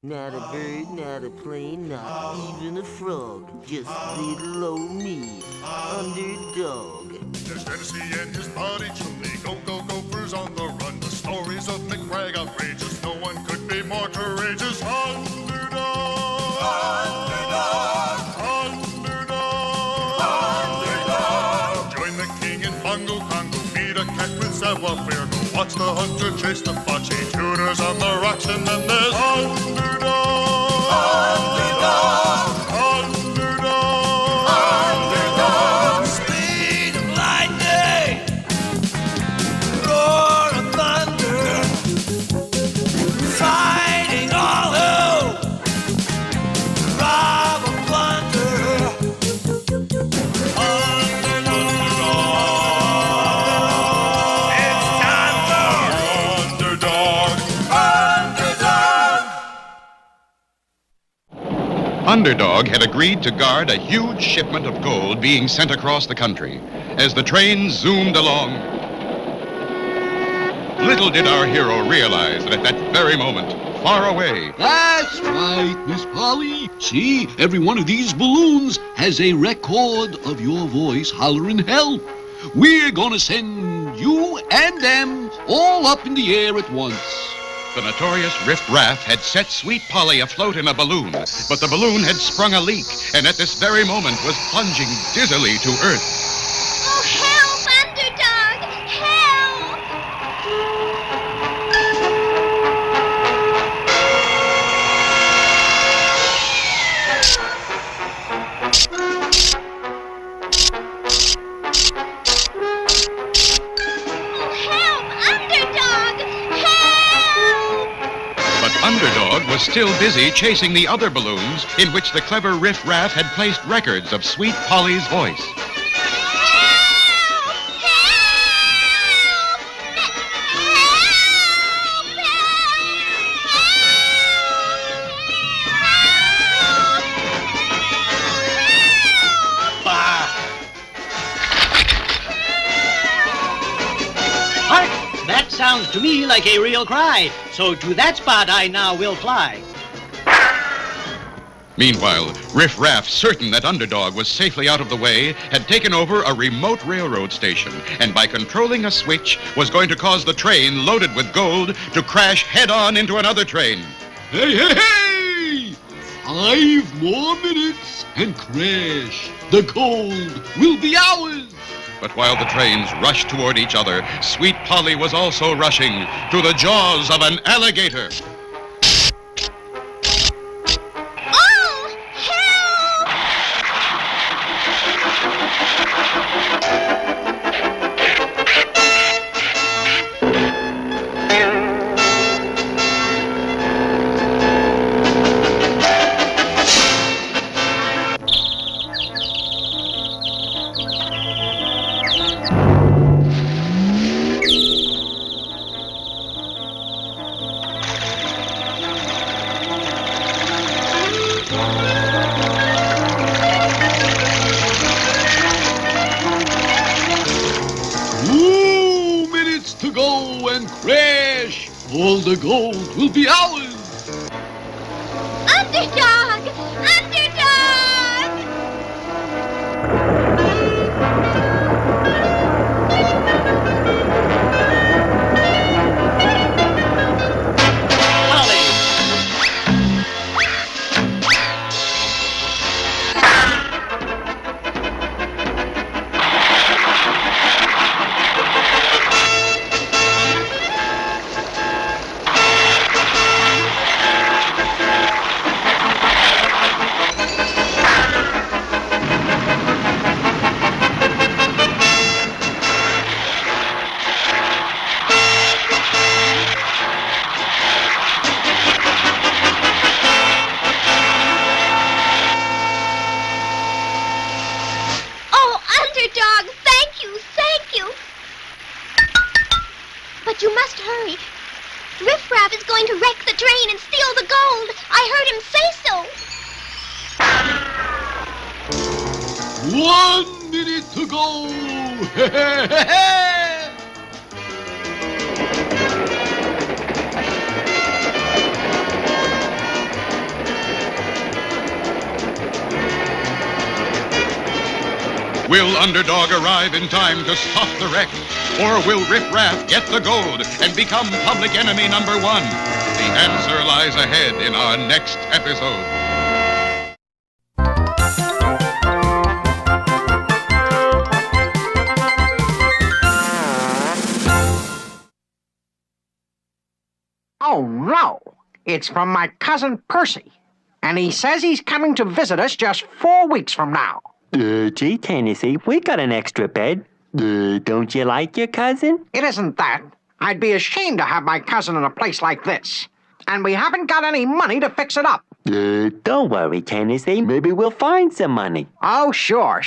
Not a bird, not a plane, not even a frog. Just little old me, underdog. There's Tennessee and his body truly. Go, go, gophers on the run. The stories of McBragg outrageous. No one could be more courageous. Underdog! Underdog! Underdog! Underdog! Join the king in Bongo Congo. Beat a cat with savoir-faire. Go watch the hunter chase the fox. He tutors on the rocks and then there's Underdog! Underdog! Underdog! Underdog! Speed of lightning, roar of thunder, fighting all who rob and plunder. Underdog, it's time for Underdog! Underdog. Underdog had agreed to guard a huge shipment of gold being sent across the country. As the train zoomed along, little did our hero realize that at that very moment, far away, That's right, Miss Polly. See, every one of these balloons has a record of your voice hollering help. We're gonna send you and them all up in the air at once. the notorious Riff Raff had set Sweet Polly afloat in a balloon, but the balloon had sprung a leak, and at this very moment was plunging dizzily to earth. Oh, help, underdog! Help! Oh, help, underdog! Help! But Underdog was still busy chasing the other balloons in which the clever Riff Raff had placed records of Sweet Polly's voice. Bah! Hark! That sounds to me like a real cry. So to that spot I now will fly. Meanwhile, Riff Raff, certain that Underdog was safely out of the way, had taken over a remote railroad station, and by controlling a switch, was going to cause the train loaded with gold to crash head-on into another train. Hey, hey, hey! 5 more minutes and crash. The gold will be ours. But while the trains rushed toward each other, Sweet Polly was also rushing to the jaws of an alligator. Oh, help! Two minutes to go and crash. All the gold will be ours. Underdog! Underdog! Polly! Oh, underdog, thank you, thank you. But you must hurry. Riff Raff is going to wreck the train and steal the gold. I heard him say so. 1 minute to go. Will Underdog arrive in time to stop the wreck? Or will Riff Raff get the gold and become public enemy number one? The answer lies ahead in our next episode. Oh, no. It's from my cousin Percy. And he says he's coming to visit us just 4 weeks from now. Gee, Tennessee, we got an extra bed. Don't you like your cousin? It isn't that. I'd be ashamed to have my cousin in a place like this. And we haven't got any money to fix it up. Don't worry, Tennessee. Maybe we'll find some money. Oh, sure.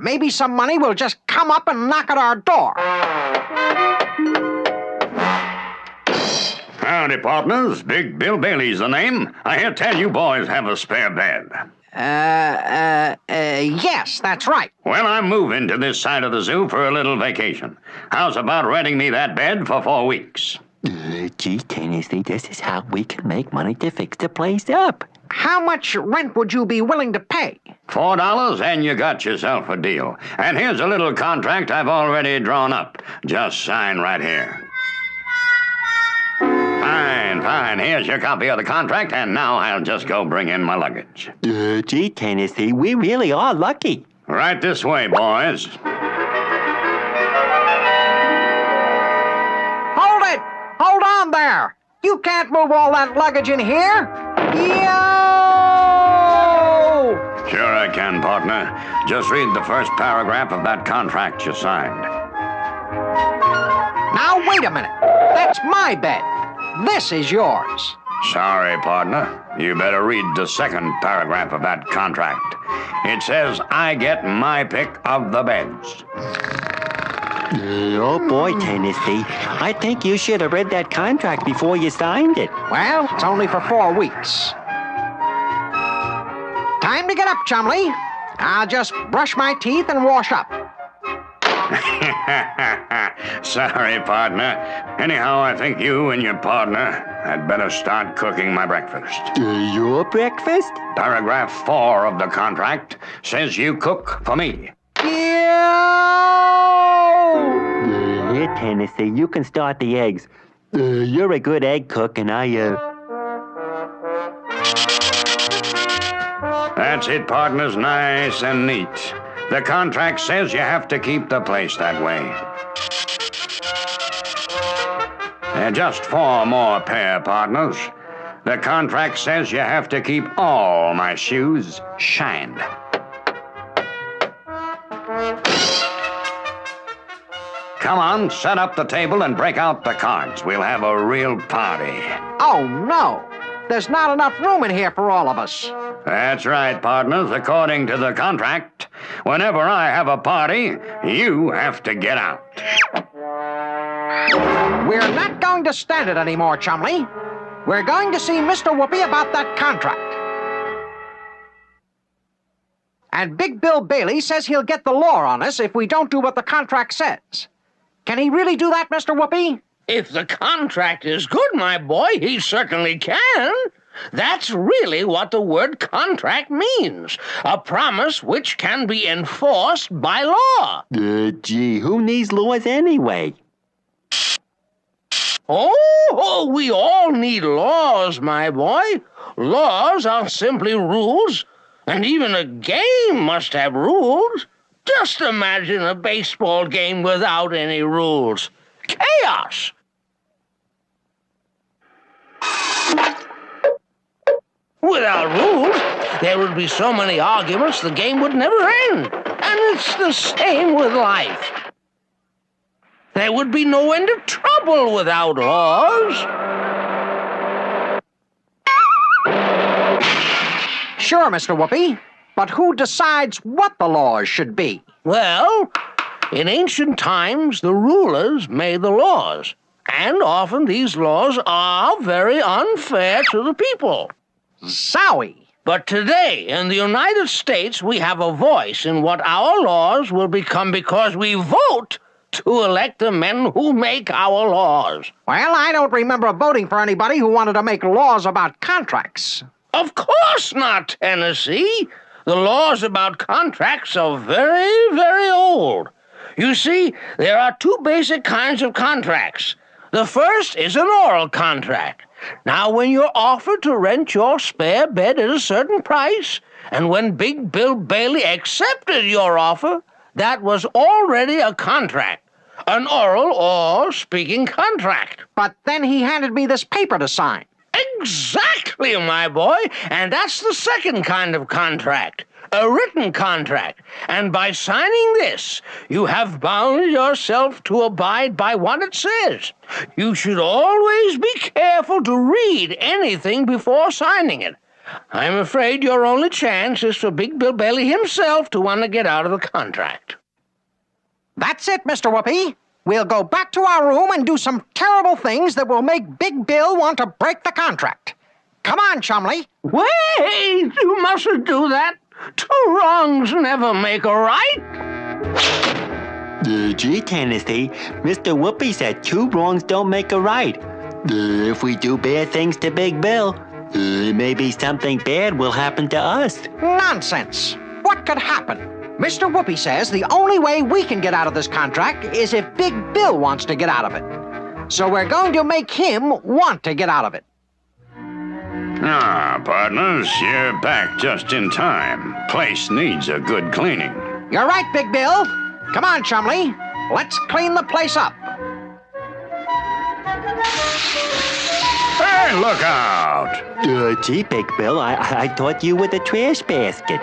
Maybe some money will just come up and knock at our door. Howdy, partners. Big Bill Bailey's the name. I hear tell you boys have a spare bed. Yes, that's right. Well, I'm moving to this side of the zoo for a little vacation. How's about renting me that bed for 4 weeks? Gee, Tennessee, this is how we can make money to fix the place up. How much rent would you be willing to pay? $4, and you got yourself a deal. And here's a little contract I've already drawn up. Just sign right here. Fine. Here's your copy of the contract, and now I'll just go bring in my luggage. Gee, Tennessee, we really are lucky. Right this way, boys. Hold it! Hold on there! You can't move all that luggage in here! Yo! Sure I can, partner. Just read the first paragraph of that contract you signed. Now, wait a minute. That's my bed. This is yours. Sorry, partner. You better read the second paragraph of that contract. It says I get my pick of the beds. Oh, boy, Tennessee. I think you should have read that contract before you signed it. Well, it's only for 4 weeks. Time to get up, Chumley. I'll just brush my teeth and wash up. Sorry, partner. Anyhow, I think you and your partner had better start cooking my breakfast. Your breakfast? Paragraph 4 of the contract says you cook for me. Here, Tennessee, you can start the eggs. You're a good egg cook, and That's it, partners, nice and neat. The contract says you have to keep the place that way. Just 4 more pair, partners. The contract says you have to keep all my shoes shined. Come on, set up the table and break out the cards. We'll have a real party. Oh, no. There's not enough room in here for all of us. That's right, partners. According to the contract, whenever I have a party, you have to get out. We're not going to stand it anymore, Chumley. We're going to see Mr. Whoopi about that contract. And Big Bill Bailey says he'll get the law on us if we don't do what the contract says. Can he really do that, Mr. Whoopi? If the contract is good, my boy, he certainly can. That's really what the word contract means. A promise which can be enforced by law. gee, who needs laws anyway? Oh, we all need laws, my boy. Laws are simply rules, and even a game must have rules. Just imagine a baseball game without any rules. Chaos. Without rules, there would be so many arguments the game would never end. And it's the same with life. There would be no end of trouble without laws. Sure, Mr. Whoopi. But who decides what the laws should be? Well, in ancient times, the rulers made the laws. And often these laws are very unfair to the people. Zowie! But today, in the United States, we have a voice in what our laws will become because we vote to elect the men who make our laws. Well, I don't remember voting for anybody who wanted to make laws about contracts. Of course not, Tennessee. The laws about contracts are very, very old. You see, there are two basic kinds of contracts. The first is an oral contract. Now, when you're offered to rent your spare bed at a certain price, and when Big Bill Bailey accepted your offer, that was already a contract. An oral or speaking contract. But then he handed me this paper to sign. Exactly, my boy. And that's the second kind of contract. A written contract. And by signing this, you have bound yourself to abide by what it says. You should always be careful to read anything before signing it. I'm afraid your only chance is for Big Bill Bailey himself to want to get out of the contract. That's it, Mr. Whoopi. We'll go back to our room and do some terrible things that will make Big Bill want to break the contract. Come on, Chumley. Wait! You mustn't do that. Two wrongs never make a right. Gee, Tennessee, Mr. Whoopi said two wrongs don't make a right. If we do bad things to Big Bill, maybe something bad will happen to us. Nonsense. What could happen? Mr. Whoopi says the only way we can get out of this contract is if Big Bill wants to get out of it. So we're going to make him want to get out of it. Ah, partners, you're back just in time. Place needs a good cleaning. You're right, Big Bill. Come on, Chumley. Let's clean the place up. Hey, look out! Gee, Big Bill, I thought you were the trash basket.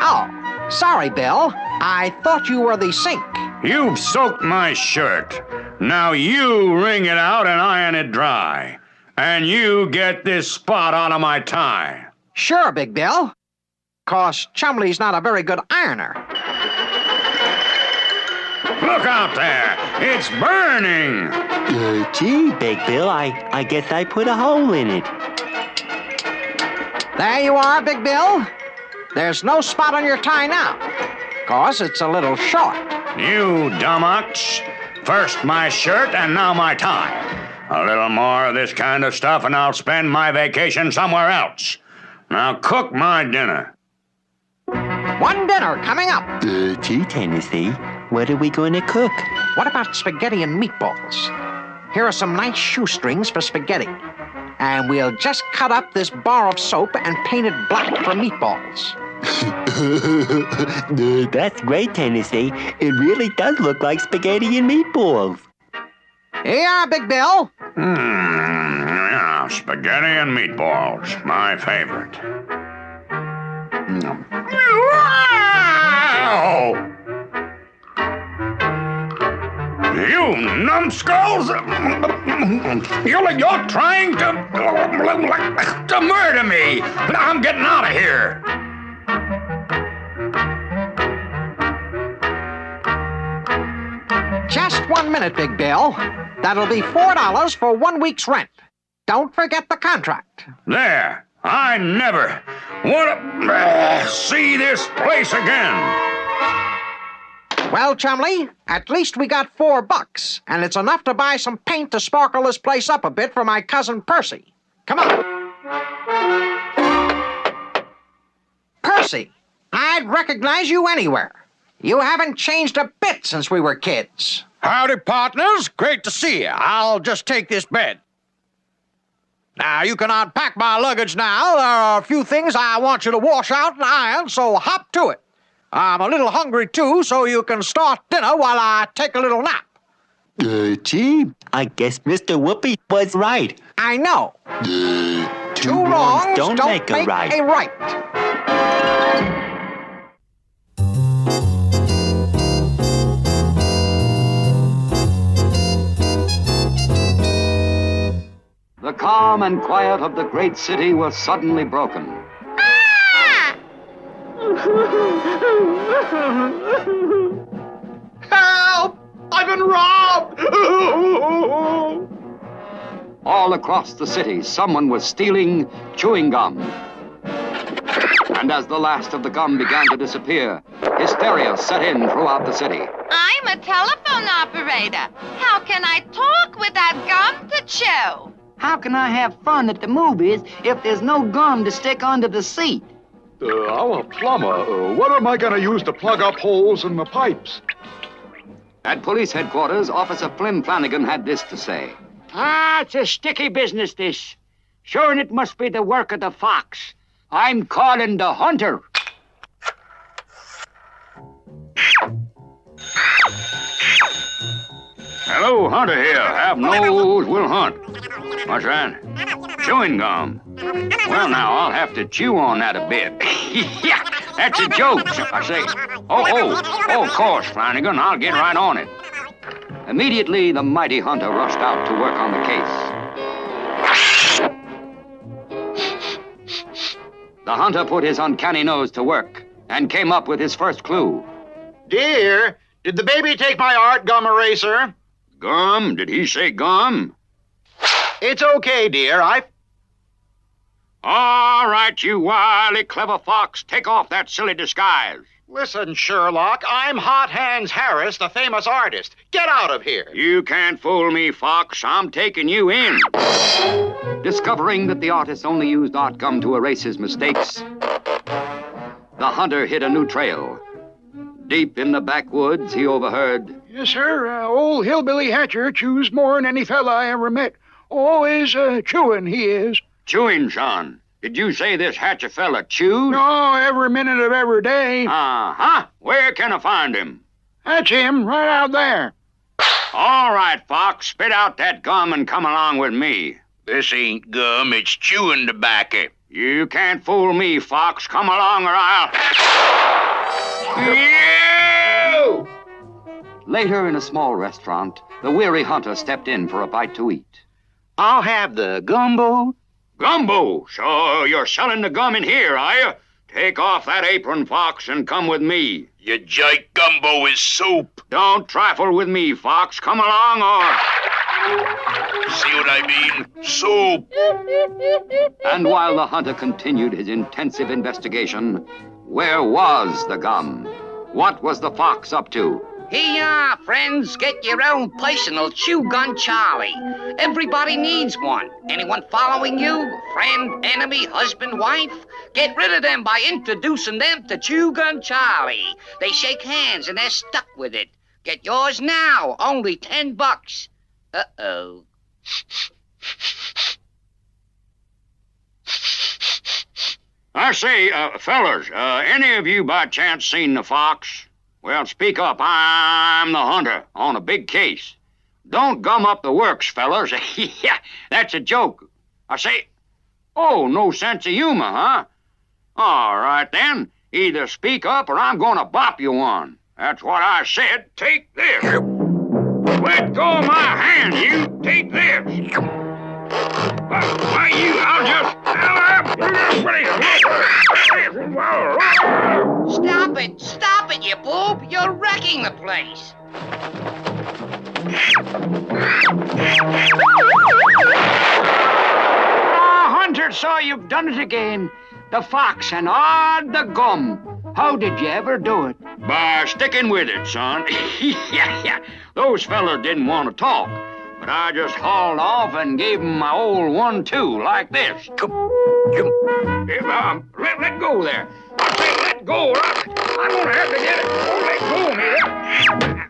Oh, sorry, Bill. I thought you were the sink. You've soaked my shirt. Now you wring it out and iron it dry. And you get this spot out of my tie. Sure, Big Bill. 'Cause Chumley's not a very good ironer. Look out there! It's burning! Gee, Big Bill, I guess I put a hole in it. There you are, Big Bill. There's no spot on your tie now, 'cause it's a little short. You dumb ox. First my shirt and now my tie. A little more of this kind of stuff and I'll spend my vacation somewhere else. Now cook my dinner. One dinner coming up. Gee, Tennessee, what are we going to cook? What about spaghetti and meatballs? Here are some nice shoestrings for spaghetti. And we'll just cut up this bar of soap and paint it black for meatballs. That's great, Tennessee. It really does look like spaghetti and meatballs. Here you are, Big Bill. Yeah, spaghetti and meatballs, my favorite. Wow! You numbskulls! You're trying to murder me! I'm getting out of here! Just 1 minute, Big Bill. That'll be $4 for 1 week's rent. Don't forget the contract. There! I never want to see this place again! Well, Chumley, at least we got $4, and it's enough to buy some paint to sparkle this place up a bit for my cousin Percy. Come on. Percy, I'd recognize you anywhere. You haven't changed a bit since we were kids. Howdy, partners. Great to see you. I'll just take this bed. Now, you can unpack my luggage now. There are a few things I want you to wash out and iron, so hop to it. I'm a little hungry, too, so you can start dinner while I take a little nap. Gee, I guess Mr. Whoopi was right. I know. Two wrongs don't make a right. The calm and quiet of the great city was suddenly broken. Help! I've been robbed! All across the city, someone was stealing chewing gum. And as the last of the gum began to disappear, hysteria set in throughout the city. I'm a telephone operator. How can I talk without gum to chew? How can I have fun at the movies if there's no gum to stick under the seat? I'm a plumber. What am I going to use to plug up holes in the pipes? At police headquarters, Officer Flynn Flanagan had this to say. It's a sticky business, this. Sure, and it must be the work of the fox. I'm calling the hunter. Hello, Hunter here. Have nose, will hunt. What's that? Chewing gum. Well, now, I'll have to chew on that a bit. Yeah, that's a joke, I say. Oh, of course, Flanagan. I'll get right on it. Immediately, the mighty hunter rushed out to work on the case. The hunter put his uncanny nose to work and came up with his first clue. Dear, did the baby take my art gum eraser? Gum? Did he say gum? It's okay, dear. All right, you wily, clever fox. Take off that silly disguise. Listen, Sherlock, I'm Hot Hands Harris, the famous artist. Get out of here. You can't fool me, Fox. I'm taking you in. Discovering that the artist only used art gum to erase his mistakes, the hunter hit a new trail. Deep in the backwoods, he overheard. Yes, sir. Old Hillbilly Hatcher chews more'n any fella I ever met. Always chewing, he is. Chewing, son? Did you say this Hatcher fella chews? No, every minute of every day. Uh-huh. Where can I find him? That's him, right out there. All right, Fox. Spit out that gum and come along with me. This ain't gum, it's chewing tobacco. You can't fool me, Fox. Come along or I'll... You! Later, in a small restaurant, the weary hunter stepped in for a bite to eat. I'll have the gumbo. Gumbo? So you're selling the gum in here, are you? Take off that apron, Fox, and come with me. Your jike gumbo is soup. Don't trifle with me, Fox. Come along or... See what I mean? Soup. And while the hunter continued his intensive investigation, where was the gum? What was the fox up to? Here you are, friends. Get your own personal chew gun Charlie. Everybody needs one. Anyone following you? Friend, enemy, husband, wife? Get rid of them by introducing them to Chew Gun Charlie. They shake hands and they're stuck with it. Get yours now. Only $10. Uh-oh. I say, fellas, any of you by chance seen the fox? Well, speak up. I'm the hunter on a big case. Don't gum up the works, fellas. Yeah, that's a joke. I say, oh, no sense of humor, huh? All right, then. Either speak up or I'm going to bop you one. That's what I said. Take this. Let go of my hand, you. Take this. Why, you, I'll just... Stop it, you boob. You're wrecking the place. Hunter, so you've done it again. The fox and all the gum. How did you ever do it? By sticking with it, son. Yeah. Those fellas didn't want to talk, but I just hauled off and gave them my old 1-2 like this. Let go there. I say let go. I'm going to have to get it. Oh, let go of me.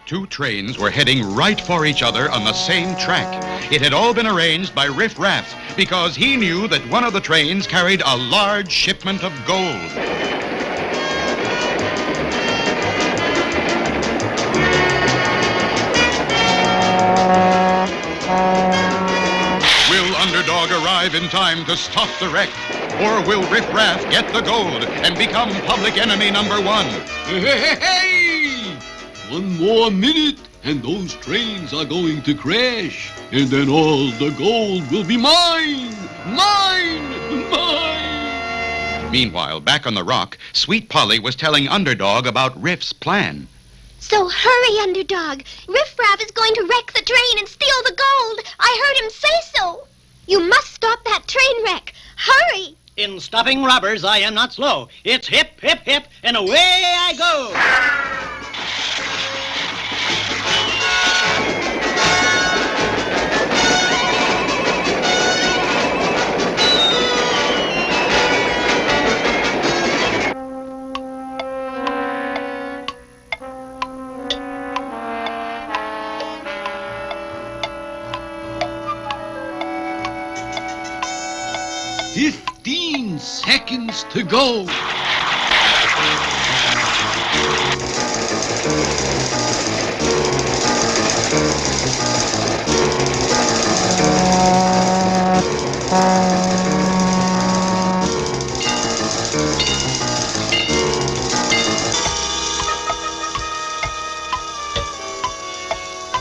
Two trains were heading right for each other on the same track. It had all been arranged by Riff Raff because he knew that one of the trains carried a large shipment of gold. Will Underdog arrive in time to stop the wreck? Or will Riff Raff get the gold and become public enemy number one? Hey! One more minute, and those trains are going to crash. And then all the gold will be mine! Mine! Meanwhile, back on the rock, Sweet Polly was telling Underdog about Riff's plan. So hurry, Underdog. Riff Raff is going to wreck the train and steal the gold. I heard him say so. You must stop that train wreck. Hurry. In stopping robbers, I am not slow. It's hip, hip, hip, and away I go. 15 seconds to go.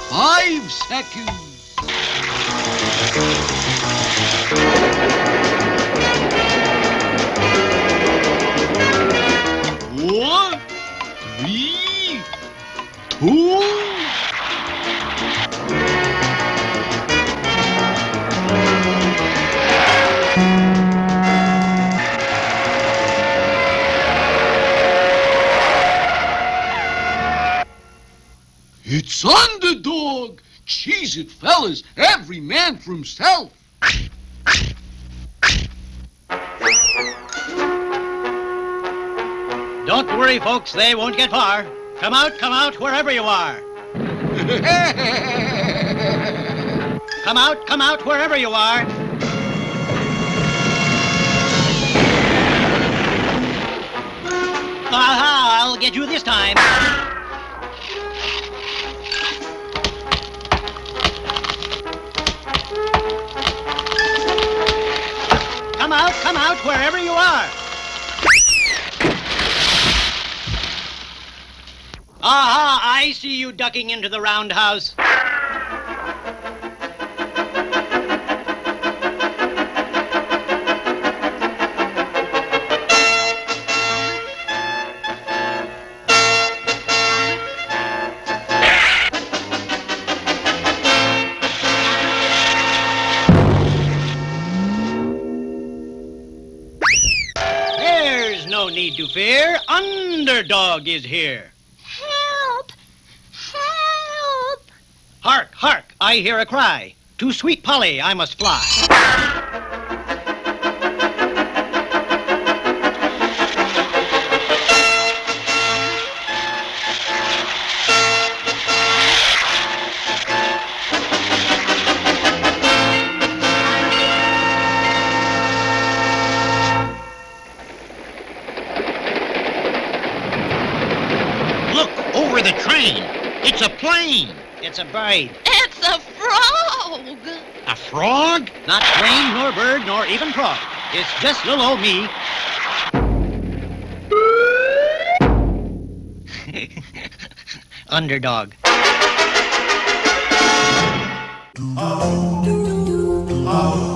Five seconds. One, three, two. It's Underdog! Cheese it, fellas. Every man for himself. Don't worry, folks. They won't get far. Come out, wherever you are. Come out, wherever you are. Aha, I'll get you this time. Come out, wherever you are. Aha, I see you ducking into the roundhouse. There's no need to fear. Underdog is here. Help! Help! Hark, hark, I hear a cry. To sweet Polly I must fly. Look, over the train. It's a plane. It's a bird. It's a frog! A frog? Not plane, nor bird, nor even frog. It's just little old me. Underdog. Oh.